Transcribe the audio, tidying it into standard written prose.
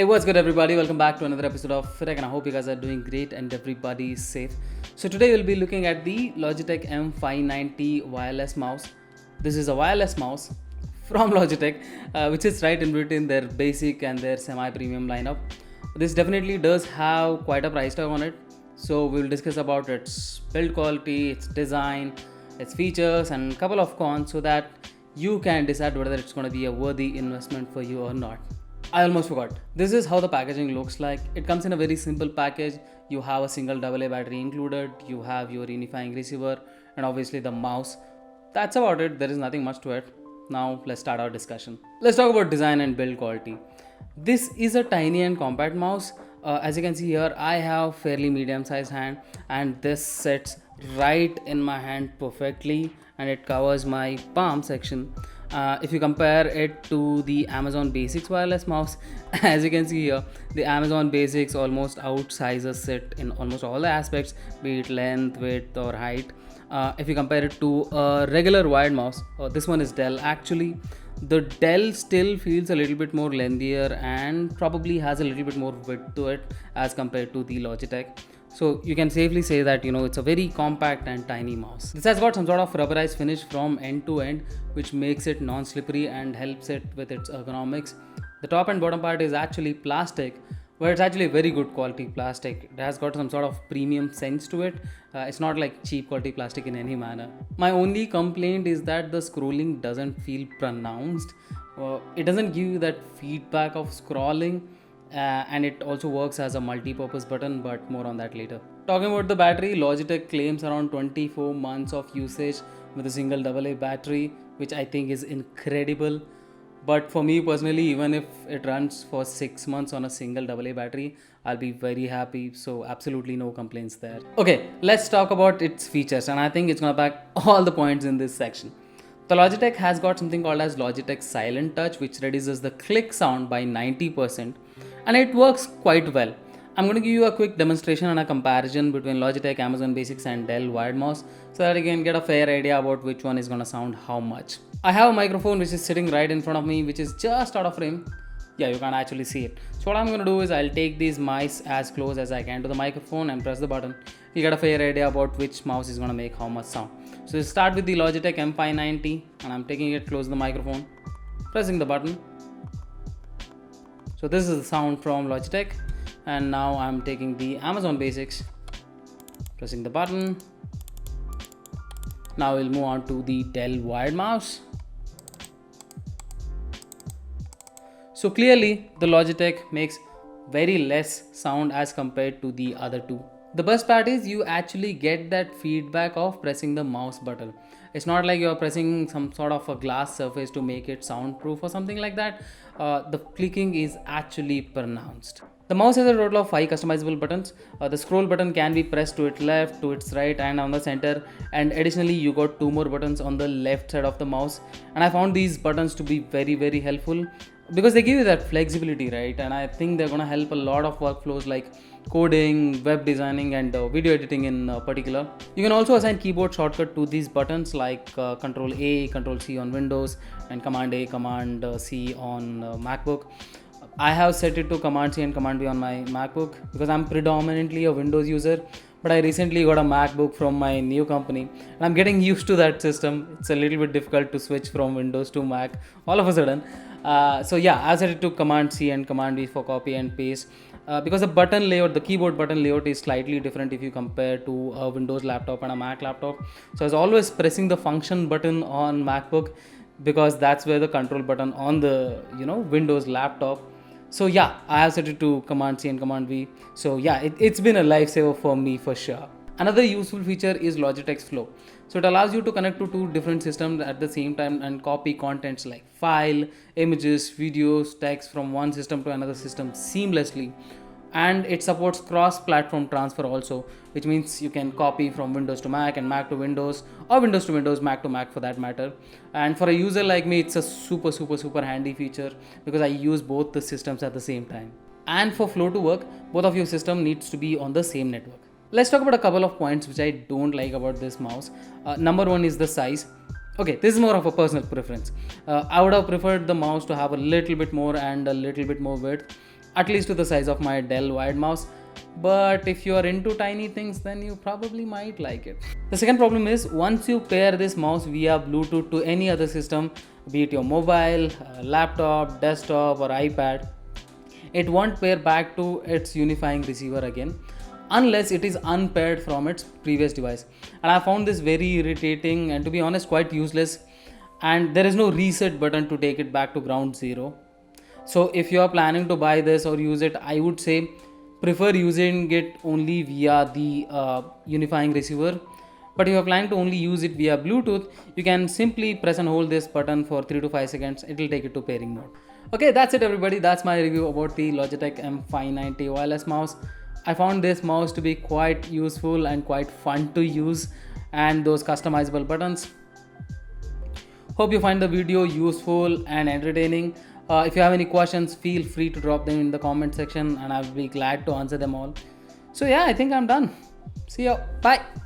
Hey, what's good, everybody? Welcome back to another episode of Fitek, and I hope you guys are doing great and everybody is safe. So today we'll be looking at the Logitech M590 wireless mouse. This is a wireless mouse from Logitech, which is right in between their basic and their semi-premium lineup. This definitely does have quite a price tag on it. So we'll discuss about its build quality, its design, its features, and a couple of cons so that you can decide whether it's going to be a worthy investment for you or not. I almost forgot. This is how the packaging looks like. It comes in a very simple package. You have a single AA battery included, you have your unifying receiver, and obviously the mouse. That's about it. There is nothing much to it. Now let's start our discussion. Let's talk about design and build quality. This is a tiny and compact mouse. As you can see here, I have fairly medium sized hand, and this sits right in my hand perfectly, and it covers my palm section. If you compare it to the Amazon Basics wireless mouse, as you can see here, the Amazon Basics almost outsizes it in almost all the aspects, be it length, width, or height. If you compare it to a regular wired mouse, this one is Dell. Actually, the Dell still feels a little bit more lengthier and probably has a little bit more width to it as compared to the Logitech. So you can safely say that it's a very compact and tiny mouse. This has got some sort of rubberized finish from end to end, which makes it non-slippery and helps it with its ergonomics. The top and bottom part is actually plastic, but it's actually very good quality plastic. It has got some sort of premium sense to it. It's not like cheap quality plastic in any manner. My only complaint is that the scrolling doesn't feel pronounced. It doesn't give you that feedback of scrolling. And it also works as a multi-purpose button, but more on that later. Talking about the battery, Logitech claims around 24 months of usage with a single AA battery, which I think is incredible. But for me personally, even if it runs for 6 months on a single AA battery, I'll be very happy. So absolutely no complaints there. Okay, let's talk about its features, and I think it's gonna pack all the points in this section. The Logitech has got something called as Logitech Silent Touch, which reduces the click sound by 90%, and it works quite well. I'm going to give you a quick demonstration and a comparison between Logitech, Amazon Basics, and Dell wired mouse so that you can get a fair idea about which one is going to sound how much. I have a microphone which is sitting right in front of me, which is just out of frame. Yeah, you can't actually see it. So what I'm going to do is I'll take these mice as close as I can to the microphone and press the button. You get a fair idea about which mouse is going to make how much sound. So we'll start with the Logitech M590, and I'm taking it close to the microphone, pressing the button. So this is the sound from Logitech, and now I'm taking the Amazon Basics, pressing the button. Now we'll move on to the Dell wired mouse. So clearly the Logitech makes very less sound as compared to the other two. The best part is you actually get that feedback of pressing the mouse button. It's not like you're pressing some sort of a glass surface to make it soundproof or something like that. The clicking is actually pronounced. The mouse has a total of 5 customizable buttons. The scroll button can be pressed to its left, to its right, and on the center. And additionally, you got 2 more buttons on the left side of the mouse. And I found these buttons to be very, very helpful because they give you that flexibility, right? And I think they're gonna help a lot of workflows like coding, web designing, and video editing in particular. You can also assign keyboard shortcut to these buttons like Control A, Control C on Windows, and Command A, Command C on MacBook. I have set it to Command C and Command V on my MacBook because I'm predominantly a Windows user, but I recently got a MacBook from my new company and I'm getting used to that system. It's a little bit difficult to switch from Windows to Mac all of a sudden. So yeah, I set it to Command C and Command V for copy and paste. Because the button layout, the keyboard button layout is slightly different if you compare to a Windows laptop and a Mac laptop. So I was always pressing the function button on MacBook because that's where the control button on the Windows laptop. So yeah, I have set it to Command C and Command V. So yeah, it's been a lifesaver for me for sure. Another useful feature is Logitech's Flow. So it allows you to connect to 2 different systems at the same time and copy contents like file, images, videos, text from one system to another system seamlessly. And it supports cross-platform transfer also, which means you can copy from Windows to Mac and Mac to Windows, or Windows to Windows, Mac to Mac for that matter. And for a user like me, it's a super handy feature because I use both the systems at the same time. And for Flow to work, both of your system needs to be on the same network. Let's talk about a couple of points which I don't like about this mouse. Number one is the size. Okay, this is more of a personal preference. I would have preferred the mouse to have a little bit more and a little bit more width. at least to the size of my Dell wired mouse. But if you are into tiny things, then you probably might like it. The second problem is, once you pair this mouse via Bluetooth to any other system, be it your mobile, laptop, desktop, or iPad, it won't pair back to its unifying receiver again unless it is unpaired from its previous device. And I found this very irritating and, to be honest, quite useless. And there is no reset button to take it back to ground zero. So if you are planning to buy this or use it, I would say prefer using it only via the unifying receiver. But if you are planning to only use it via Bluetooth, you can simply press and hold this button for 3 to 5 seconds. It will take it to pairing mode. Okay, that's it everybody. That's my review about the Logitech M590 wireless mouse. I found this mouse to be quite useful and quite fun to use, and those customizable buttons. Hope you find the video useful and entertaining. If you have any questions, feel free to drop them in the comment section and I'll be glad to answer them all. So yeah, I think I'm done. See you. Bye.